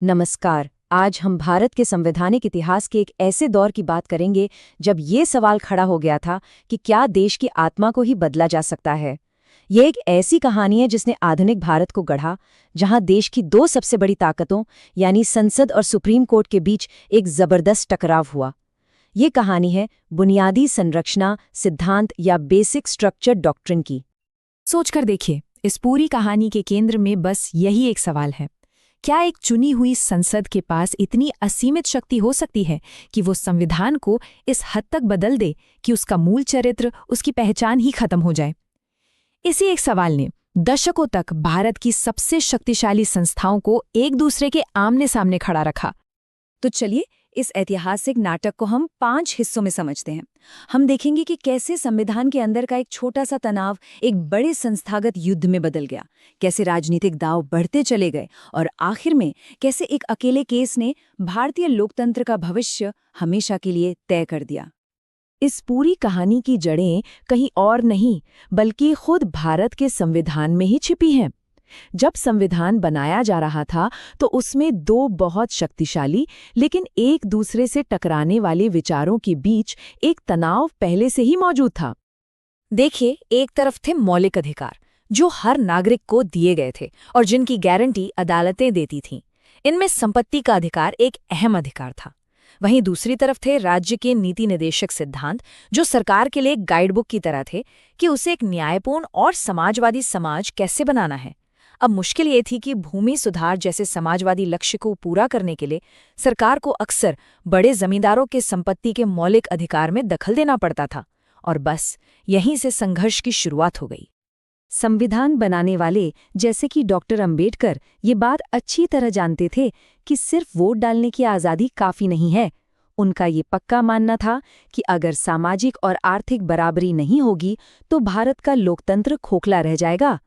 नमस्कार। आज हम भारत के संवैधानिक इतिहास के एक ऐसे दौर की बात करेंगे जब ये सवाल खड़ा हो गया था कि क्या देश की आत्मा को ही बदला जा सकता है। ये एक ऐसी कहानी है जिसने आधुनिक भारत को गढ़ा, जहां देश की दो सबसे बड़ी ताकतों यानी संसद और सुप्रीम कोर्ट के बीच एक जबरदस्त टकराव हुआ। ये कहानी है बुनियादी संरचना सिद्धांत या बेसिक स्ट्रक्चर डॉक्ट्रिन की। सोचकर देखिए, इस पूरी कहानी के केंद्र में बस यही एक सवाल है। क्या एक चुनी हुई संसद के पास इतनी असीमित शक्ति हो सकती है कि वो संविधान को इस हद तक बदल दे कि उसका मूल चरित्र, उसकी पहचान ही खत्म हो जाए? इसी एक सवाल ने दशकों तक भारत की सबसे शक्तिशाली संस्थाओं को एक दूसरे के आमने सामने खड़ा रखा। तो चलिए इस ऐतिहासिक नाटक को हम 5 हिस्सों में समझते हैं। हम देखेंगे कि कैसे संविधान के अंदर का एक छोटा सा तनाव एक बड़े संस्थागत युद्ध में बदल गया, कैसे राजनीतिक दांव बढ़ते चले गए और आखिर में कैसे एक अकेले केस ने भारतीय लोकतंत्र का भविष्य हमेशा के लिए तय कर दिया। इस पूरी कहानी की जड़ें कहीं और नहीं बल्कि खुद भारत के संविधान में ही छिपी हैं। जब संविधान बनाया जा रहा था तो उसमें दो बहुत शक्तिशाली लेकिन एक दूसरे से टकराने वाले विचारों के बीच एक तनाव पहले से ही मौजूद था। देखिए, एक तरफ थे मौलिक अधिकार जो हर नागरिक को दिए गए थे और जिनकी गारंटी अदालतें देती थीं। इनमें संपत्ति का अधिकार एक अहम अधिकार था। वहीं दूसरी तरफ थे राज्य के नीति निर्देशक सिद्धांत, जो सरकार के लिए एक गाइडबुक की तरह थे कि उसे एक न्यायपूर्ण और समाजवादी समाज कैसे बनाना है। अब मुश्किल ये थी कि भूमि सुधार जैसे समाजवादी लक्ष्य को पूरा करने के लिए सरकार को अक्सर बड़े जमींदारों के संपत्ति के मौलिक अधिकार में दखल देना पड़ता था, और बस यहीं से संघर्ष की शुरुआत हो गई। संविधान बनाने वाले जैसे कि डॉक्टर अंबेडकर ये बात अच्छी तरह जानते थे कि सिर्फ वोट डालने की आज़ादी काफ़ी नहीं है। उनका ये पक्का मानना था कि अगर सामाजिक और आर्थिक बराबरी नहीं होगी तो भारत का लोकतंत्र खोखला रह जाएगा।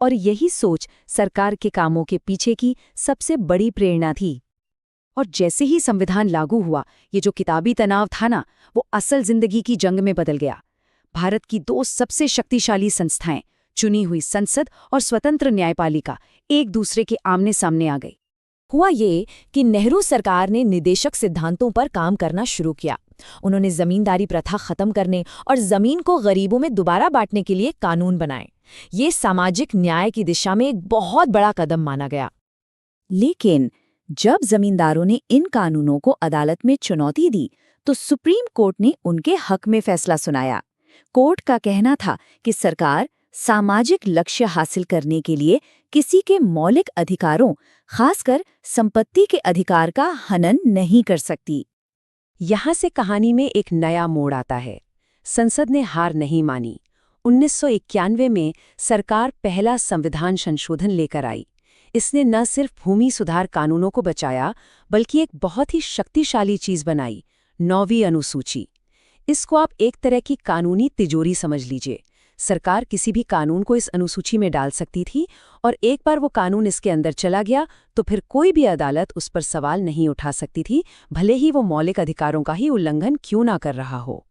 और यही सोच सरकार के कामों के पीछे की सबसे बड़ी प्रेरणा थी। और जैसे ही संविधान लागू हुआ, ये जो किताबी तनाव था ना, वो असल जिंदगी की जंग में बदल गया। भारत की दो सबसे शक्तिशाली संस्थाएं, चुनी हुई संसद और स्वतंत्र न्यायपालिका, एक दूसरे के आमने सामने आ गई। हुआ ये कि नेहरू सरकार ने निदेशक सिद्धांतों पर काम करना शुरू किया। उन्होंने जमींदारी प्रथा खत्म करने और जमीन को गरीबों में दोबारा बांटने के लिए कानून बनाए। ये सामाजिक न्याय की दिशा में एक बहुत बड़ा कदम माना गया। लेकिन जब जमींदारों ने इन कानूनों को अदालत में चुनौती दी तो सुप्रीम कोर्ट ने उनके हक में फैसला सुनाया। कोर्ट का कहना था कि सरकार सामाजिक लक्ष्य हासिल करने के लिए किसी के मौलिक अधिकारों, खासकर संपत्ति के अधिकार का हनन नहीं कर सकती। यहाँ से कहानी में एक नया मोड़ आता है। संसद ने हार नहीं मानी। 1991 में सरकार पहला संविधान संशोधन लेकर आई। इसने न सिर्फ भूमि सुधार कानूनों को बचाया बल्कि एक बहुत ही शक्तिशाली चीज बनाई, 9वीं अनुसूची। इसको आप एक तरह की कानूनी तिजोरी समझ लीजिए। सरकार किसी भी कानून को इस अनुसूची में डाल सकती थी और एक बार वो कानून इसके अंदर चला गया तो फिर कोई भी अदालत उस पर सवाल नहीं उठा सकती थी, भले ही वो मौलिक अधिकारों का ही उल्लंघन क्यों ना कर रहा हो।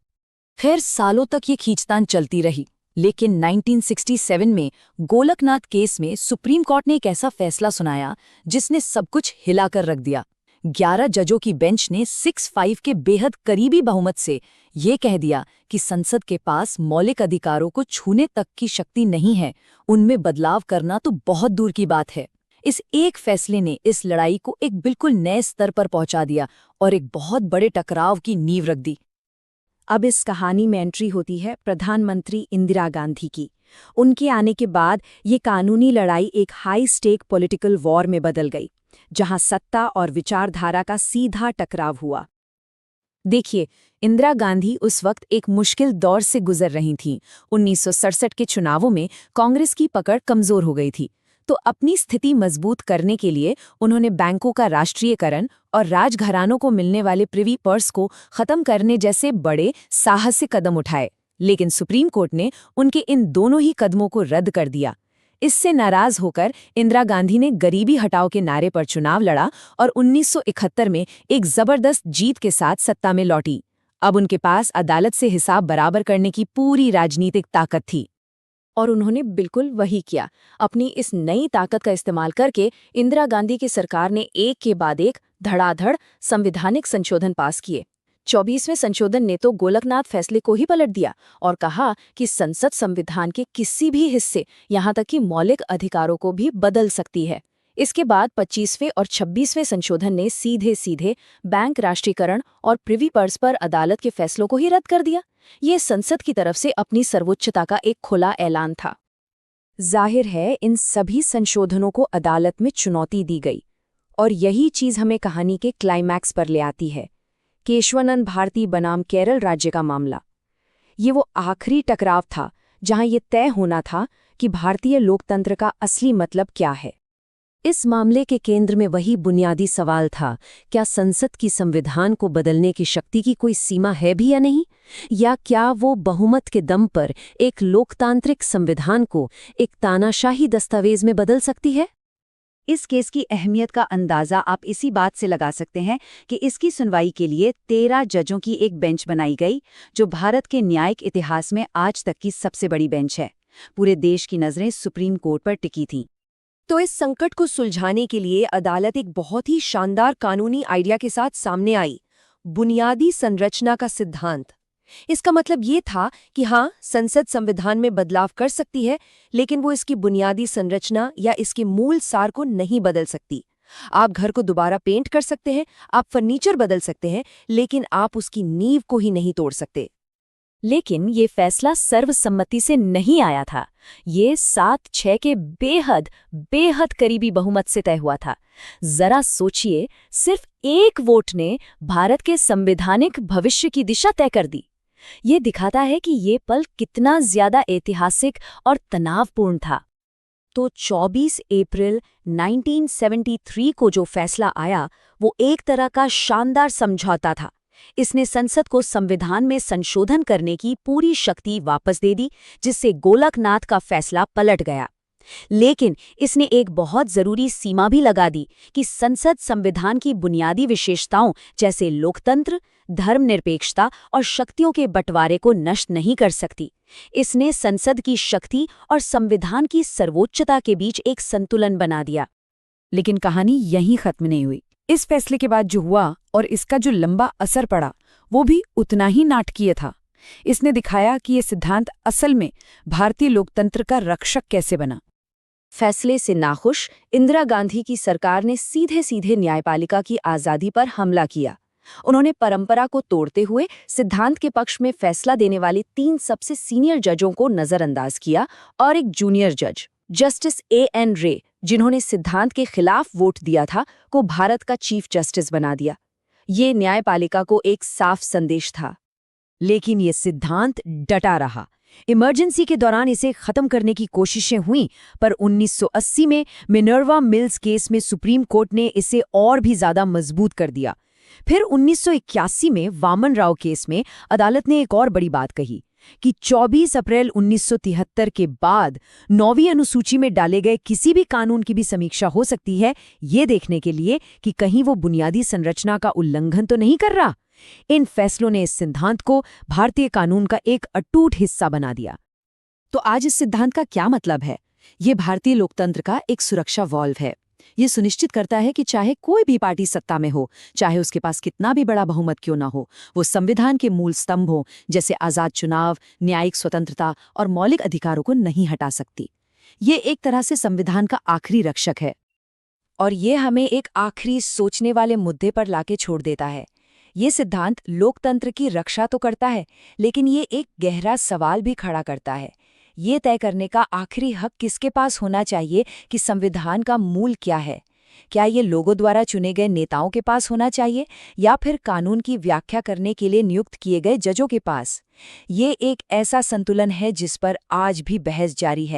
खैर, सालों तक ये खींचतान चलती रही, लेकिन 1967 में गोलकनाथ केस में सुप्रीम कोर्ट ने एक ऐसा फैसला सुनाया जिसने सब कुछ हिलाकर रख दिया। 11 जजों की बेंच ने 6-5 के बेहद करीबी बहुमत से ये कह दिया कि संसद के पास मौलिक अधिकारों को छूने तक की शक्ति नहीं है, उनमें बदलाव करना तो बहुत दूर की बात है। इस एक फैसले ने इस लड़ाई को एक बिल्कुल नए स्तर पर पहुंचा दिया और एक बहुत बड़े टकराव की नींव रख दी। अब इस कहानी में एंट्री होती है प्रधानमंत्री इंदिरा गांधी की। उनके आने के बाद ये कानूनी लड़ाई एक हाई स्टेक पॉलिटिकल वॉर में बदल गई, जहां सत्ता और विचारधारा का सीधा टकराव हुआ। देखिए, इंदिरा गांधी उस वक्त एक मुश्किल दौर से गुजर रही थीं। 1967 के चुनावों में कांग्रेस की पकड़ कमजोर हो गई थी, तो अपनी स्थिति मजबूत करने के लिए उन्होंने बैंकों का राष्ट्रीयकरण और राजघरानों को मिलने वाले प्रिवी पर्स को खत्म करने जैसे बड़े साहसिक कदम उठाए। लेकिन सुप्रीम कोर्ट ने उनके इन दोनों ही कदमों को रद्द कर दिया। इससे नाराज होकर इंदिरा गांधी ने गरीबी हटाओ के नारे पर चुनाव लड़ा और 1971 में एक जबरदस्त जीत के साथ सत्ता में लौटी। अब उनके पास अदालत से हिसाब बराबर करने की पूरी राजनीतिक ताकत थी। और उन्होंने बिल्कुल वही किया। अपनी इस नई ताकत का इस्तेमाल करके इंदिरा गांधी की सरकार ने एक के बाद एक धड़ाधड़ संवैधानिक संशोधन पास किए। 24वें संशोधन ने तो गोलकनाथ फैसले को ही पलट दिया और कहा कि संसद संविधान के किसी भी हिस्से, यहाँ तक कि मौलिक अधिकारों को भी बदल सकती है। इसके बाद 25वें और 26वें संशोधन ने सीधे सीधे बैंक राष्ट्रीयकरण और प्रिवी पर्स पर अदालत के फैसलों को ही रद्द कर दिया। ये संसद की तरफ से अपनी सर्वोच्चता का एक खुला ऐलान था। जाहिर है इन सभी संशोधनों को अदालत में चुनौती दी गई और यही चीज हमें कहानी के क्लाइमैक्स पर ले आती है। केशवानंद भारती बनाम केरल राज्य का मामला। ये वो आखिरी टकराव था जहां ये तय होना था कि भारतीय लोकतंत्र का असली मतलब क्या है। इस मामले के केंद्र में वही बुनियादी सवाल था, क्या संसद की संविधान को बदलने की शक्ति की कोई सीमा है भी या नहीं, या क्या वो बहुमत के दम पर एक लोकतांत्रिक संविधान को एक तानाशाही दस्तावेज में बदल सकती है। इस केस की अहमियत का अंदाजा आप इसी बात से लगा सकते हैं कि इसकी सुनवाई के लिए 13 जजों की एक बेंच बनाई गई, जो भारत के न्यायिक इतिहास में आज तक की सबसे बड़ी बेंच है। पूरे देश की नजरें सुप्रीम कोर्ट पर टिकी थीं। तो इस संकट को सुलझाने के लिए अदालत एक बहुत ही शानदार कानूनी आइडिया के साथ सामने आई, बुनियादी संरचना का सिद्धांत। इसका मतलब ये था कि हाँ, संसद संविधान में बदलाव कर सकती है, लेकिन वो इसकी बुनियादी संरचना या इसके मूल सार को नहीं बदल सकती। आप घर को दोबारा पेंट कर सकते हैं, आप फर्नीचर बदल सकते हैं, लेकिन आप उसकी नींव को ही नहीं तोड़ सकते। लेकिन ये फैसला सर्वसम्मति से नहीं आया था। ये 7-6 के बेहद करीबी बहुमत से तय हुआ था। जरा सोचिए, सिर्फ एक वोट ने भारत के संवैधानिक भविष्य की दिशा तय कर दी। ये दिखाता है कि ये पल कितना ज्यादा ऐतिहासिक और तनावपूर्ण था। तो 24 अप्रैल 1973 को जो फैसला आया, वो एक तरह का शानदार समझौता था। इसने संसद को संविधान में संशोधन करने की पूरी शक्ति वापस दे दी, जिससे गोलकनाथ का फैसला पलट गया। लेकिन इसने एक बहुत जरूरी सीमा भी लगा दी कि संसद संविधान की बुनियादी विशेषताओं जैसे लोकतंत्र, धर्मनिरपेक्षता और शक्तियों के बंटवारे को नष्ट नहीं कर सकती। इसने संसद की शक्ति और संविधान की सर्वोच्चता के बीच एक संतुलन बना दिया। लेकिन कहानी यहीं खत्म नहीं हुई। इस फैसले के बाद जो हुआ और इसका जो लंबा असर पड़ा, वो भी उतना ही नाटकीय था। इसने दिखाया कि ये सिद्धांत असल में भारतीय लोकतंत्र का रक्षक कैसे बना। फैसले से नाखुश इंदिरा गांधी की सरकार ने सीधे सीधे न्यायपालिका की आज़ादी पर हमला किया। उन्होंने परंपरा को तोड़ते हुए सिद्धांत के पक्ष में फैसला देने वाले 3 सबसे सीनियर जजों को नजरअंदाज किया और एक जूनियर जज, जस्टिस A.N. रे, जिन्होंने सिद्धांत के खिलाफ वोट दिया था, को भारत का चीफ जस्टिस बना दिया। ये न्यायपालिका को एक साफ संदेश था। लेकिन ये सिद्धांत डटा रहा। इमरजेंसी के दौरान इसे खत्म करने की कोशिशें हुईं, पर 1980 में मिनर्वा मिल्स केस में सुप्रीम कोर्ट ने इसे और भी ज्यादा मजबूत कर दिया। फिर 1981 में वामन राव केस में अदालत ने एक और बड़ी बात कही कि 24 अप्रैल 1973 के बाद 9वीं अनुसूची में डाले गए किसी भी कानून की भी समीक्षा हो सकती है, ये देखने के लिए कि कहीं वो बुनियादी संरचना का उल्लंघन तो नहीं कर रहा। इन फैसलों ने इस सिद्धांत को भारतीय कानून का एक अटूट हिस्सा बना दिया। तो आज इस सिद्धांत का क्या मतलब है? ये भारतीय लोकतंत्र का एक सुरक्षा वॉल्व है। ये सुनिश्चित करता है कि चाहे कोई भी पार्टी सत्ता में हो, चाहे उसके पास कितना भी बड़ा बहुमत क्यों ना हो, वो संविधान के मूल स्तंभों जैसे आजाद चुनाव, न्यायिक स्वतंत्रता और मौलिक अधिकारों को नहीं हटा सकती। ये एक तरह से संविधान का आखिरी रक्षक है। और ये हमें एक आखिरी सोचने वाले मुद्दे पर लाके छोड़ देता है। ये सिद्धांत लोकतंत्र की रक्षा तो करता है, लेकिन ये एक गहरा सवाल भी खड़ा करता है। ये तय करने का आखिरी हक किसके पास होना चाहिए कि संविधान का मूल क्या है? क्या ये लोगों द्वारा चुने गए नेताओं के पास होना चाहिए या फिर कानून की व्याख्या करने के लिए नियुक्त किए गए जजों के पास? ये एक ऐसा संतुलन है जिस पर आज भी बहस जारी है।